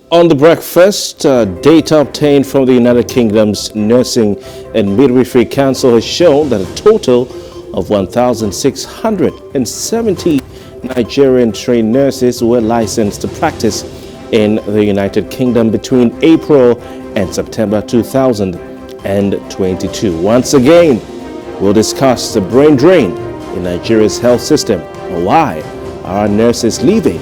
On the breakfast, data obtained from the United Kingdom's Nursing and Midwifery Council has shown that a total of 1,670 Nigerian trained nurses were licensed to practice in the United Kingdom between April and September 2022. Once again, we'll discuss the brain drain in Nigeria's health system and why are nurses leaving.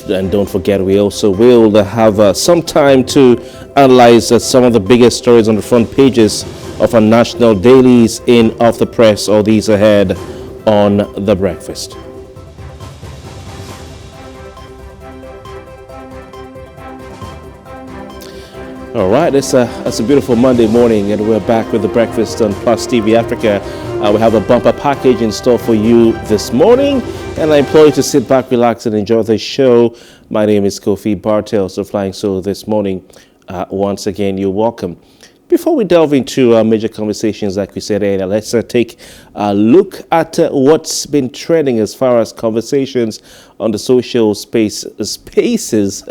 And don't forget, we also will have some time to analyze some of the biggest stories on the front pages of our national dailies in Off the Press. All these ahead on The Breakfast. All right, it's a beautiful Monday morning, and we're back with The Breakfast on PlusTvAfrica. We have a bumper package in store for you this morning, and I implore you to sit back, relax, and enjoy the show. My name is Kofi Bartels of Flying Solo this morning. Once again, you're welcome. Before we delve into major conversations, like we said earlier, let's take a look at what's been trending as far as conversations on the social spaces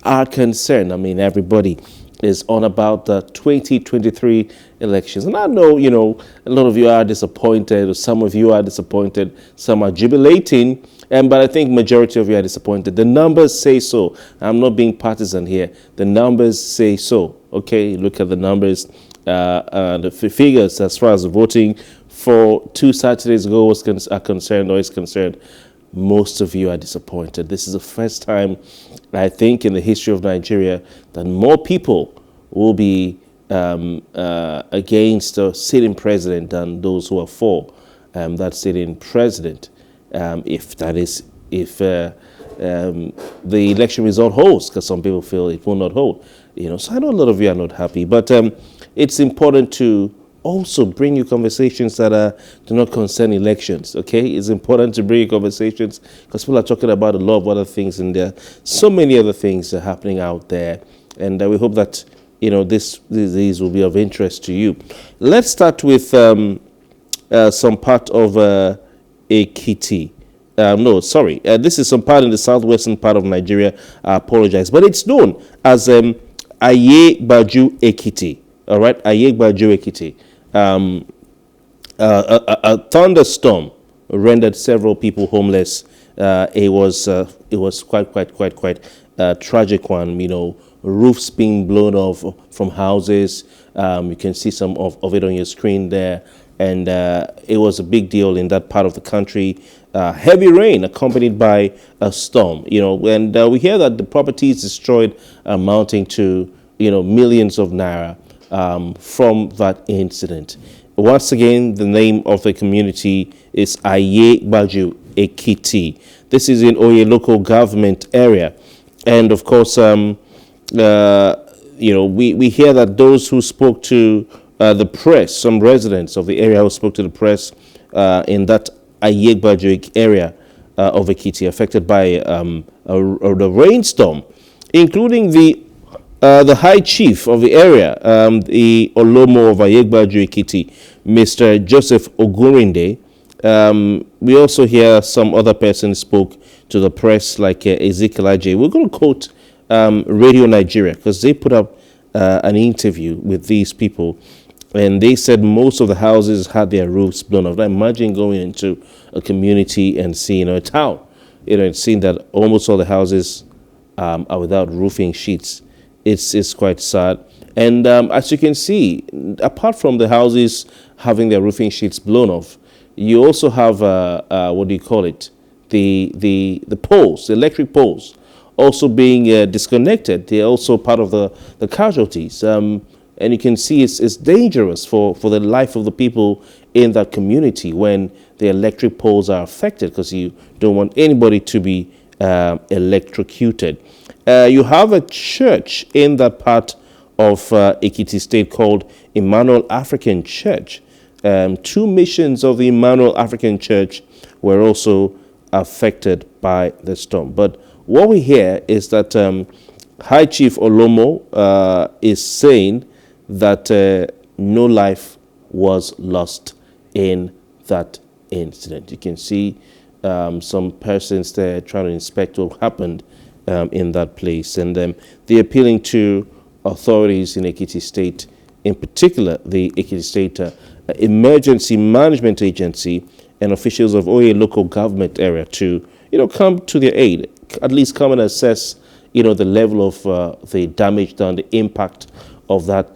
are concerned. I mean, everybody is on about the 2023 elections. And I know, a lot of you are disappointed, or some of you are disappointed, some are jubilating, but I think majority of you are disappointed. The numbers say so. I'm not being partisan here. The numbers say so. Okay, look at the numbers, the figures as far as voting for 2 Saturdays ago is concerned. Most of you are disappointed. This is the first time, I think, in the history of Nigeria that more people will be against a sitting president than those who are for that sitting president. If the election result holds, because some people feel it will not hold. So I know a lot of you are not happy, but it's important to also bring you conversations that do not concern elections, okay? It's important to bring you conversations because people are talking about a lot of other things, and there are so many other things that are happening out there. And we hope that, these will be of interest to you. Let's start with some part of Ekiti. This is some part in the southwestern part of Nigeria. I apologize. But it's known as Ayegbaju Ekiti. All right, Ayegbaju Ekiti. A thunderstorm rendered several people homeless. It was quite a tragic one. Roofs being blown off from houses. You can see some of it on your screen there, and it was a big deal in that part of the country. Heavy rain accompanied by a storm. And we hear that the properties destroyed amounting to millions of naira. From that incident. Once again, the name of the community is Ayegbaju Ekiti. This is in Oye local government area. And of course, we hear that those who spoke to the press, some residents of the area who spoke to the press in that Ayegbaju area of Ekiti, affected by the rainstorm, including the High Chief of the area, the Olomo of Ayegbaju Ekiti, Mr. Joseph Ogurinde. We also hear some other persons spoke to the press, like Ezekiel Ajay. We're going to quote Radio Nigeria because they put up an interview with these people, and they said most of the houses had their roofs blown off. Now imagine going into a community and seeing a town, and seeing that almost all the houses are without roofing sheets. It's quite sad. And as you can see, apart from the houses having their roofing sheets blown off, you also have, the poles, the electric poles, also being disconnected. They're also part of the casualties. And you can see it's dangerous for the life of the people in that community when the electric poles are affected, because you don't want anybody to be electrocuted. You have a church in that part of Ekiti State called Emmanuel African Church. 2 missions of the Emmanuel African Church were also affected by the storm. But what we hear is that High Chief Olomo is saying that no life was lost in that incident. You can see some persons there trying to inspect what happened in that place. And they're appealing to authorities in Ekiti State, in particular the Ekiti State Emergency Management Agency and officials of Oye local government area to, come to their aid, at least come and assess, the level of the damage done, the impact of that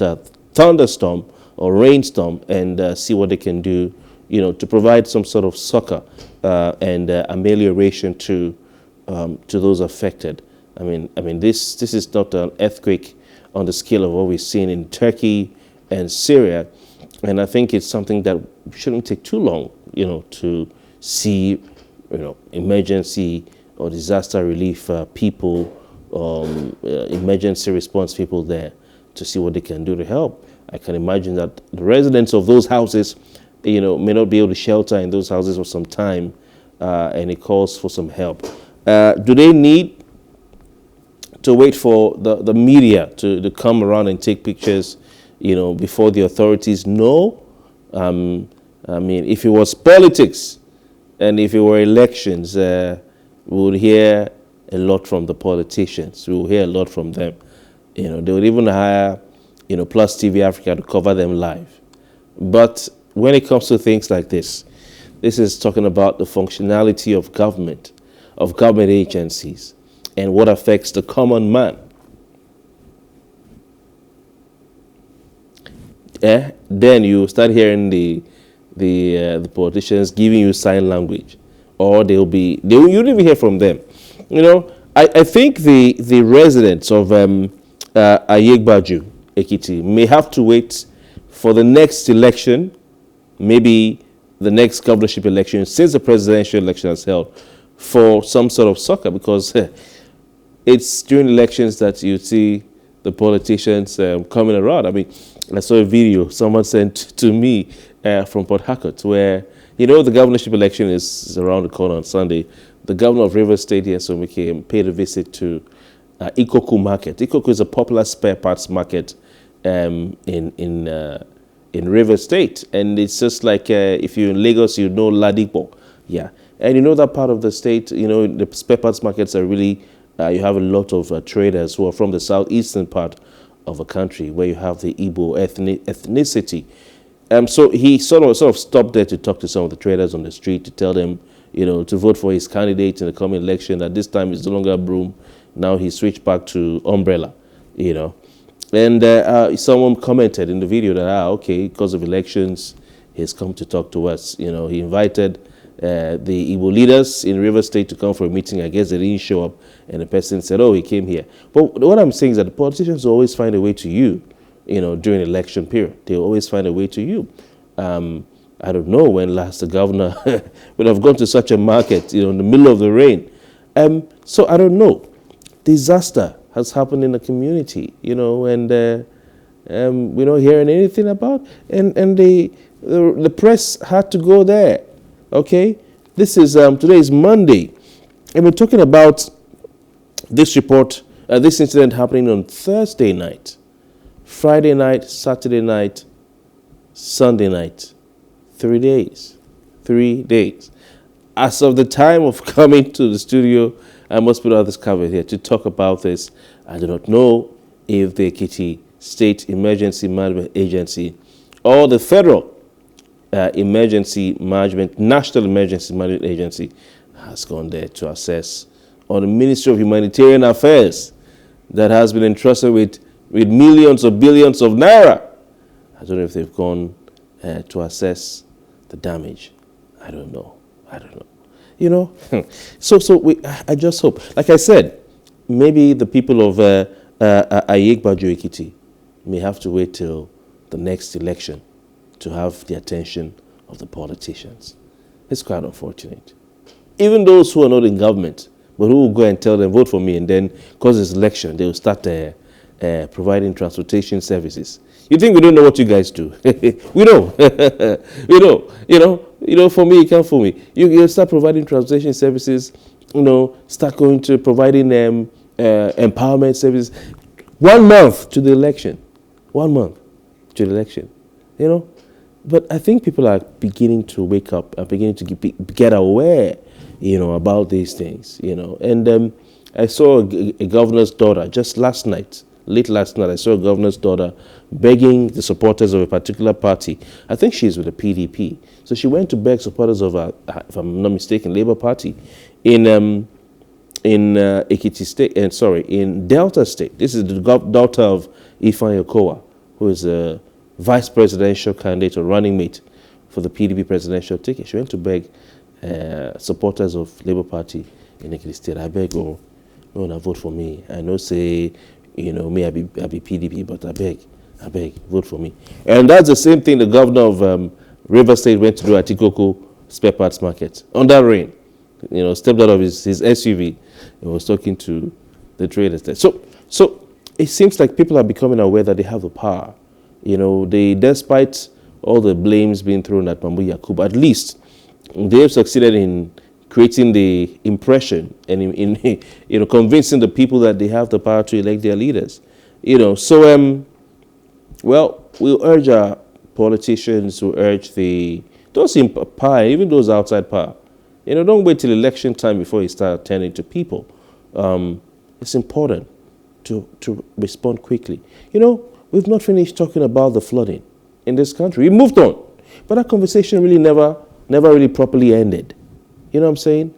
thunderstorm or rainstorm, and see what they can do, to provide some sort of succor and amelioration to those affected. I mean, this is not an earthquake on the scale of what we've seen in Turkey and Syria, and I think it's something that shouldn't take too long, to see, emergency or disaster relief people, emergency response people there to see what they can do to help. I can imagine that the residents of those houses, may not be able to shelter in those houses for some time, and it calls for some help. Do they need to wait for the media to come around and take pictures, before the authorities know? If it was politics and if it were elections, we would hear a lot from the politicians. We will hear a lot from them. They would even hire, PlusTvAfrica to cover them live. But when it comes to things like this is talking about the functionality of government agencies, and what affects the common man. Then you start hearing the politicians giving you sign language, or you'll even hear from them. I think the residents of Ayegbaju, Ekiti, may have to wait for the next election, maybe the next governorship election, since the presidential election has held, for some sort of succor, because it's during elections that you see the politicians coming around. I saw a video someone sent to me from Port Harcourt, where, the governorship election is around the corner on Sunday. The governor of Rivers State here, so we paid a visit to Ikoku Market. Ikoku is a popular spare parts market in Rivers State, and it's just like if you're in Lagos, Ladipo, yeah. And that part of the state, the spare parts markets are really, you have a lot of traders who are from the southeastern part of the country, where you have the Igbo ethnicity. So he sort of stopped there to talk to some of the traders on the street, to tell them, to vote for his candidate in the coming election. That this time is no longer broom. Now he switched back to umbrella, And someone commented in the video that, okay, because of elections, he's come to talk to us. He invited the Igbo leaders in River State to come for a meeting. I guess they didn't show up, and the person said, he came here. But what I'm saying is that the politicians always find a way to you, during election period. They always find a way to you. I don't know when last the governor would have gone to such a market, in the middle of the rain. So I don't know. Disaster has happened in the community, and we're not hearing anything about. And the press had to go there. Okay, this is today is Monday, and we're talking about this report, this incident happening on Thursday night, Friday night, Saturday night, Sunday night. 3 days. 3 days. As of the time of coming to the studio, I must put out this cover here to talk about this. I do not know if the Ekiti State Emergency Management Agency or the Federal National Emergency Management Agency has gone there to assess, or the Ministry of Humanitarian Affairs that has been entrusted with millions or billions of naira. I don't know if they've gone to assess the damage. I don't know. I just hope. Like I said, maybe the people of Ayegbaju Ekiti may have to wait till the next election to have the attention of the politicians. It's quite unfortunate. Even those who are not in government, but who will go and tell them, vote for me, and then, because it's election, they will start providing transportation services. You think we don't know what you guys do? We know. We know. For me, you can't fool me. You start providing transportation services, start going to providing empowerment services. 1 month to the election. 1 month to the election. But I think people are beginning to wake up, are beginning to get aware, about these things, And I saw a governor's daughter just last night, late last night. I saw a governor's daughter begging the supporters of a particular party. I think she's with the PDP. So she went to beg supporters of, if I'm not mistaken, Labour Party in Ekiti State, in Delta State. This is the daughter of Ifeanyi Okowa, who is a vice presidential candidate or running mate for the PDP presidential ticket. She went to beg supporters of Labour Party in Ekiti State. I beg, no, vote for me. I know say, me I be PDP, but I beg, vote for me. And that's the same thing the governor of River State went to do at Ikoko Spare Parts Market under rain. Stepped out of his SUV and was talking to the traders there. So it seems like people are becoming aware that they have the power. Despite all the blames being thrown at Mambu Yakubu, at least they have succeeded in creating the impression and in convincing the people that they have the power to elect their leaders. So we'll urge our politicians to urge those in power, even those outside power. Don't wait till election time before you start attending to people. It's important to respond quickly. We've not finished talking about the flooding in this country. We moved on, but that conversation really never really properly ended. You know what I'm saying?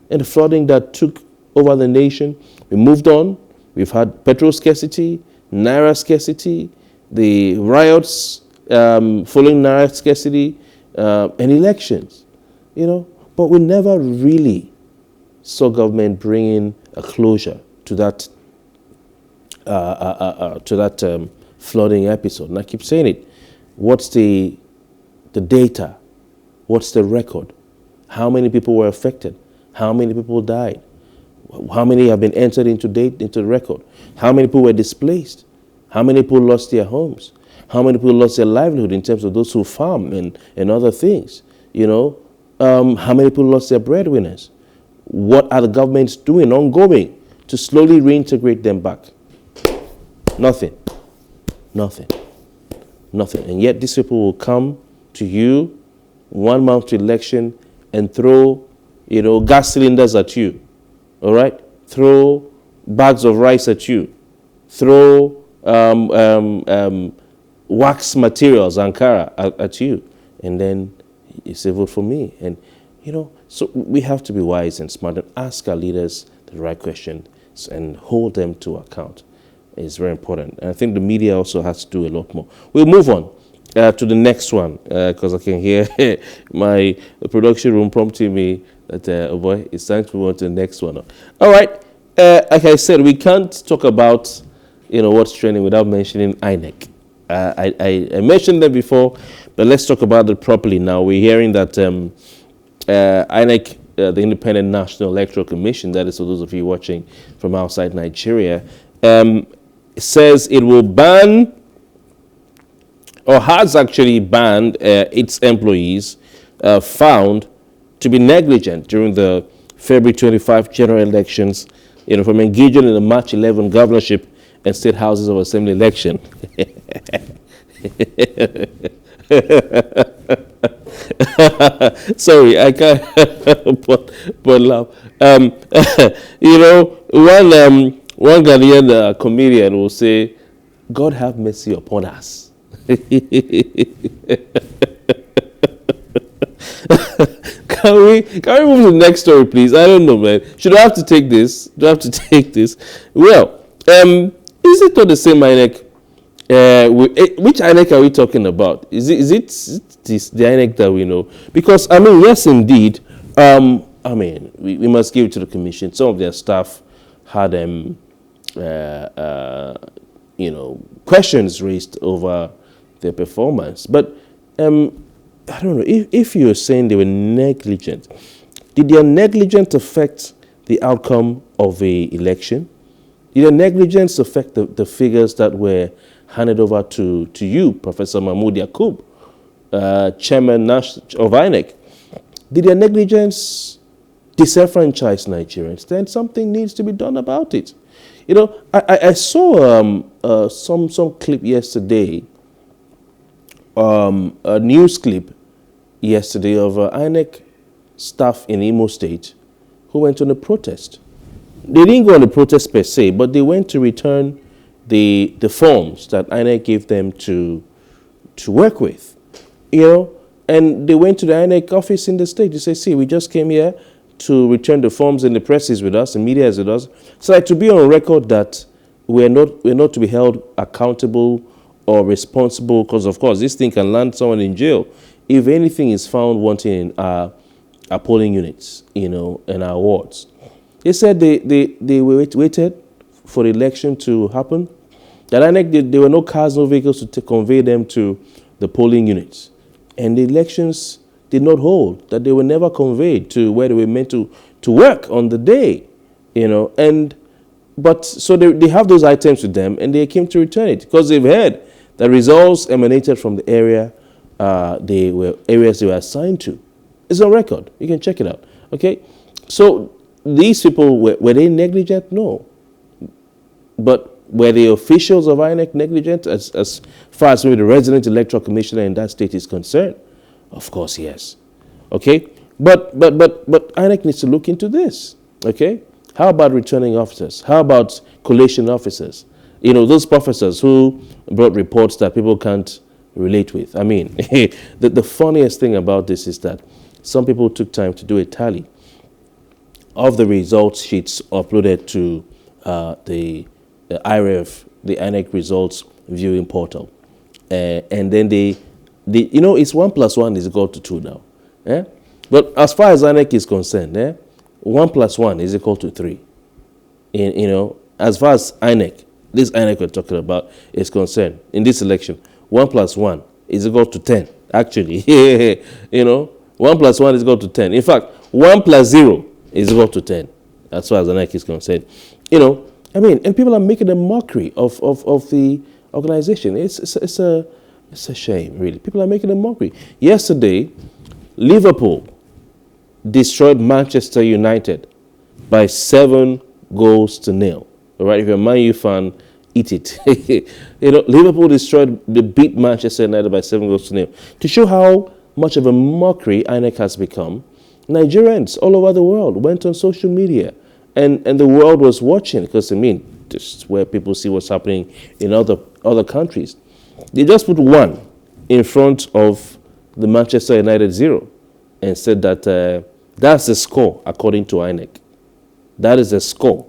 And the flooding that took over the nation, we moved on. We've had petrol scarcity, naira scarcity, the riots following naira scarcity, and elections. But we never really saw government bringing a closure to that flooding episode. And I keep saying it. What's the data? What's the record? How many people were affected? How many people died? How many have been entered into the record? How many people were displaced? How many people lost their homes? How many people lost their livelihood in terms of those who farm and other things? How many people lost their breadwinners? What are the governments doing ongoing to slowly reintegrate them back? Nothing. And yet these people will come to you 1 month to election and throw, gas cylinders at you. All right? Throw bags of rice at you. Throw wax materials, Ankara, at you. And then you say, vote for me. And, so we have to be wise and smart and ask our leaders the right questions and hold them to account. It's very important. And I think the media also has to do a lot more. We'll move on to the next one because I can hear my production room prompting me that, oh boy, it's time to move on to the next one. All right. Like I said, we can't talk about, what's trending without mentioning INEC. I mentioned them before, but let's talk about it properly now. We're hearing that INEC, the Independent National Electoral Commission, that is for those of you watching from outside Nigeria, says it will ban, or has actually banned its employees found to be negligent during the February 25 general elections, from engaging in the March 11 governorship and state houses of assembly election. Sorry, I can't but laugh. One Ghanaian comedian will say, God have mercy upon us. Can we move to the next story, please? I don't know, man. Should I have to take this? Do I have to take this? Well, is it not the same INEC? Which INEC are we talking about? Is it the INEC that we know? Because, yes, indeed. We must give it to the commission. Some of their staff had, questions raised over their performance. But I don't know, if you're saying they were negligent, did their negligence affect the outcome of the election? Did their negligence affect the figures that were handed over to you, Professor Mahmoud Yakubu, Chairman of INEC? Did their negligence disenfranchise Nigerians? Then something needs to be done about it. I saw some clip yesterday a news clip yesterday of INEC staff in Imo State who went on a protest. They didn't go on a protest per se, but they went to return the forms that INEC gave them to work with, and they went to the INEC office in the state to say, see, we just came here to return the forms, and the press is with us, the media is with us. So like, to be on record that we're not to be held accountable or responsible, because of course this thing can land someone in jail if anything is found wanting in our polling units, and our wards. They said they waited for the election to happen. That INEC, there were no cars, no vehicles to convey them to the polling units. And the elections did not hold, that they were never conveyed to where they were meant to work on the day, But so they have those items with them, and they came to return it because they've heard the results emanated from the area, areas they were assigned to. It's on record. You can check it out. Okay, so these people were they negligent? No, but were the officials of INEC negligent as far as maybe the resident electoral commissioner in that state is concerned? Of course, yes. Okay, but INEC needs to look into this. Okay, how about returning officers? How about collation officers? Those professors who brought reports that people can't relate with. I mean, the funniest thing about this is that some people took time to do a tally of the results sheets uploaded to the IREF, the INEC results viewing portal. And then it's 1 + 1 is equal to 2 now. But as far as INEC is concerned, 1 + 1 is equal to 3. As far as INEC, this INEC we're talking about, is concerned, in this election, 1 + 1 is equal to 10. Actually, 1 + 1 is equal to 10. In fact, 1 + 0 is equal to 10, as far as INEC is concerned. And people are making a mockery of the organization. It's a shame, really. People are making a mockery. Yesterday, Liverpool destroyed Manchester United by 7 goals to 0. All right, if you're a Man U fan, eat it. Liverpool beat Manchester United by 7 goals to 0. To show how much of a mockery INEC has become, Nigerians all over the world went on social media, and the world was watching, because this is where people see what's happening in other countries. They just put 1 in front of the Manchester United 0 and said that that's the score according to INEC. That is the score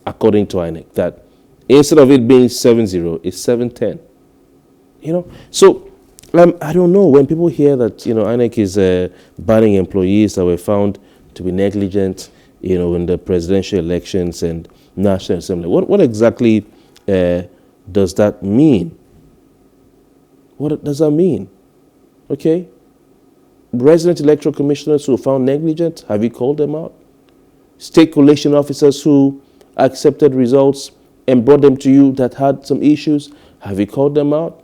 according to INEC. That instead of it being 7-0, it's 7-10. So I don't know, when people hear that INEC is banning employees that were found to be negligent, in the presidential elections and National Assembly. What exactly does that mean? What does that mean? Okay? Resident electoral commissioners who were found negligent, have you called them out? State collation officers who accepted results and brought them to you that had some issues, have you called them out?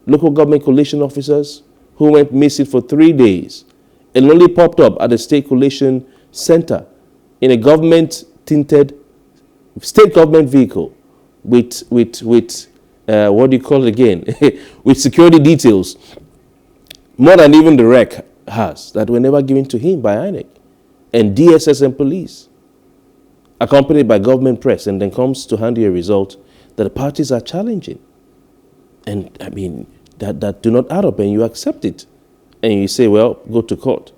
Local government collation officers who went missing for 3 days and only popped up at the state collation center in a government-tinted state government vehicle with what do you call it again? with security details, more than even the rec has, that were never given to him by INEC and DSS and police, accompanied by government press, and then comes to hand you a result that the parties are challenging. And that do not add up, and you accept it, and you say, well, go to court.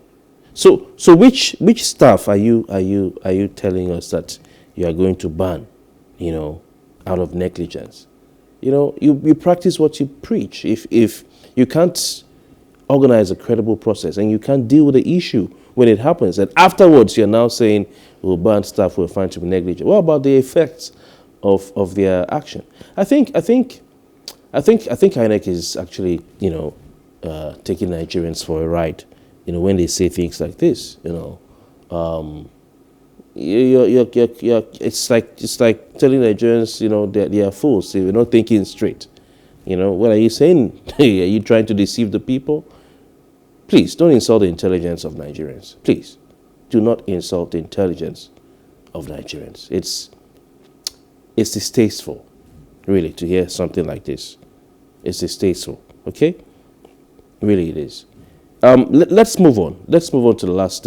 So which staff are you telling us that you are going to ban, out of negligence? You practice what you preach. If you can't organize a credible process and you can't deal with the issue when it happens, and afterwards you're now saying we'll ban staff who are found to be negligent. What about the effects of their action? I think INEC is actually taking Nigerians for a ride. When they say things like this, it's like telling Nigerians, they are fools. They're not thinking straight. What are you saying? Are you trying to deceive the people? Please don't insult the intelligence of Nigerians. Please do not insult the intelligence of Nigerians. It's distasteful, really, to hear something like this. It's distasteful. Okay. Really, it is. Let's move on. Let's move on to the last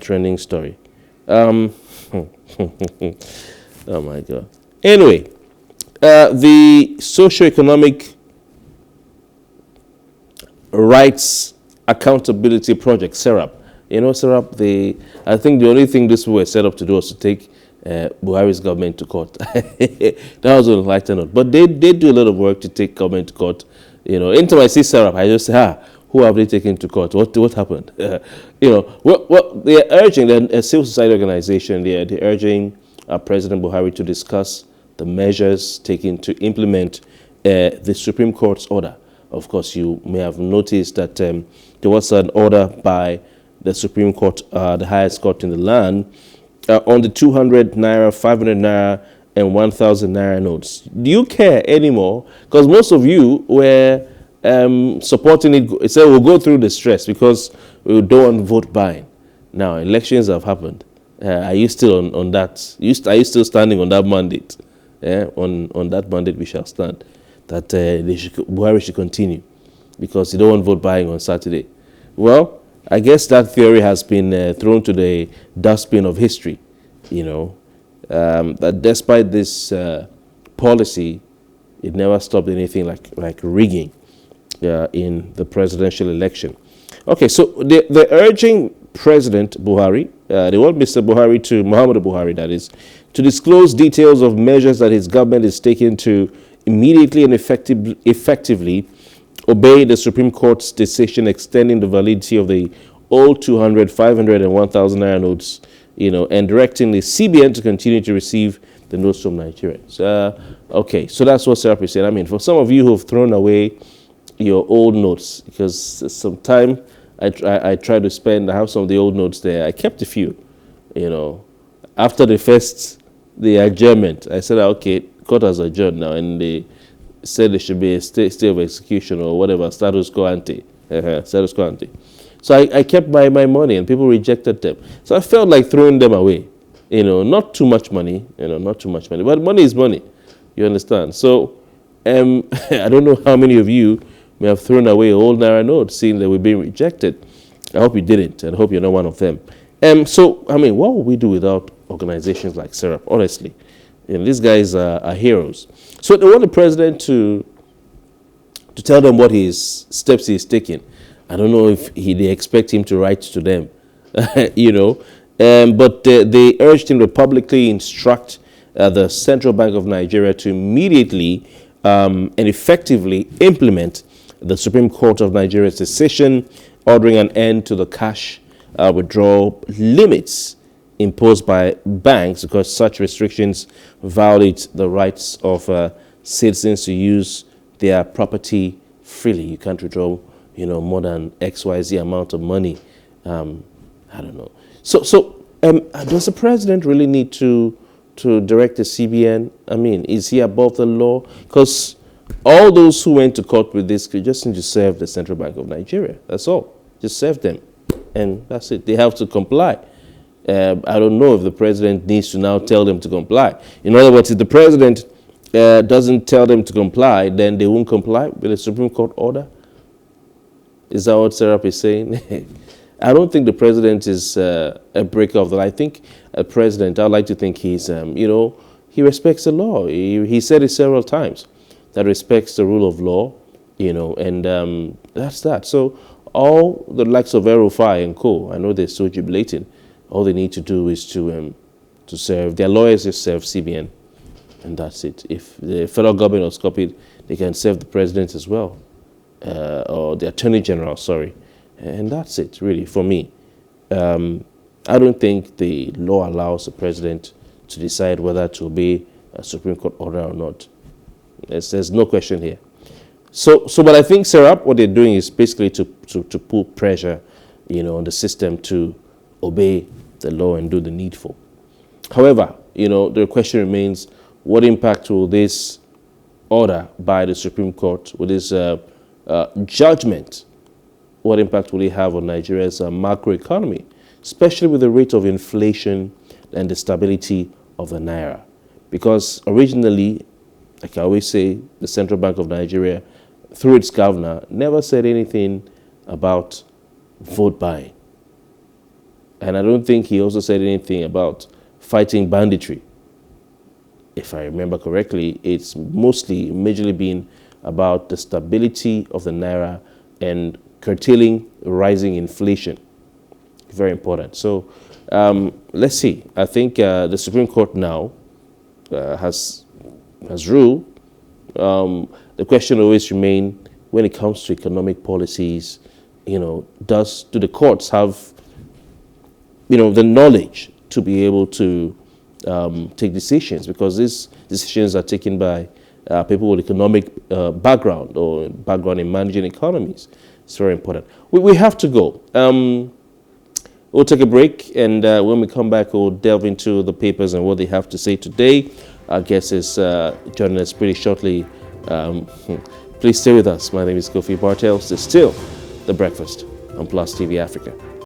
trending story. Oh my God. Anyway, the Socioeconomic Rights Accountability Project, SERAP. You know, SERAP, I think the only thing this were set up to do was to take Buhari's government to court. That was on a lighter note. But they do a lot of work to take government to court. You know, anytime I see SERAP, I just say, who have they taken to court? What happened? You know, what they're urging, a civil society organization, they're urging President Buhari to discuss the measures taken to implement the Supreme Court's order. Of course, you may have noticed that there was an order by the Supreme Court, the highest court in the land, on the 200 naira, 500 naira, and 1,000 naira notes. Do you care anymore? Because most of you were supporting it. It said we'll go through the stress because we don't want vote buying. Now, elections have happened. Are you still on that? Are you still standing on that mandate? On that mandate we shall stand. That Buhari should continue because you don't want vote buying on Saturday. Well, I guess that theory has been thrown to the dustbin of history. You know, that despite this policy, it never stopped anything like rigging in the presidential election. Okay, so they're urging President Buhari, they want Mr. Buhari Muhammadu Buhari, that is, to disclose details of measures that his government is taking to immediately and effectively obey the Supreme Court's decision extending the validity of the old 200, 500, and 1,000 naira notes, you know, and directing the CBN to continue to receive the notes from Nigerians. Okay, so that's what Serap is saying. I mean, for some of you who have thrown away your old notes, because some time I tried to spend, I have some of the old notes there. I kept a few, you know. After the adjournment, I said, okay, court has adjourned now, and they said there should be a state of execution or whatever, status quo ante. Status quo ante. So I kept my money, and people rejected them. So I felt like throwing them away. You know, not too much money, but money is money. You understand? So I don't know how many of you may have thrown away old Naira notes, seeing that we're being rejected. I hope you didn't, and I hope you're not one of them. So, I mean, what would we do without organizations like SERAP, honestly? You know, these guys are heroes. So they want the president to tell them what his steps he's taking. I don't know if they expect him to write to them, you know. But they urged him to publicly instruct the Central Bank of Nigeria to immediately and effectively implement the Supreme Court of Nigeria's decision ordering an end to the cash withdrawal limits imposed by banks, because such restrictions violate the rights of citizens to use their property freely. You can't withdraw, you know, more than XYZ amount of money. I don't know. So does the president really need to direct the CBN? I mean, is he above the law? Because all those who went to court with this could just need to serve the Central Bank of Nigeria. That's all. Just serve them. And that's it. They have to comply. I don't know if the president needs to now tell them to comply. In other words, if the president doesn't tell them to comply, then they won't comply with the Supreme Court order. Is that what Serap is saying? I don't think the president is a breaker of the law. I think a president, I'd like to think he's, you know, he respects the law. He said it several times, that respects the rule of law, you know, and that's that. So all the likes of Erufai and co, I know they're so jubilating. All they need to do is to serve, their lawyers just serve CBN, and that's it. If the federal government was copied, they can serve the president as well, or the attorney general, sorry. And that's it, really, for me. I don't think the law allows the president to decide whether to obey a Supreme Court order or not. There's no question here. So, but I think, Serap, what they're doing is basically to put pressure, you know, on the system to obey the law and do the needful. However, you know, the question remains, what impact will this order by the Supreme Court, with this judgment, what impact will it have on Nigeria's macroeconomy, especially with the rate of inflation and the stability of the Naira? Because originally, like I always say, the Central Bank of Nigeria through its governor, never said anything about vote buying. And I don't think he also said anything about fighting banditry. If I remember correctly, it's majorly been about the stability of the naira and curtailing rising inflation. Very important. So let's see. I think the Supreme Court now has ruled. The question always remains when it comes to economic policies. Do the courts have the knowledge to be able to take decisions, because these decisions are taken by people with economic background or background in managing economies. It's very important. We have to go. We'll take a break, and when we come back, we'll delve into the papers and what they have to say today. Our guest is joining us pretty shortly. Please stay with us. My name is Kofi Bartels. It's still The Breakfast on Plus TV Africa.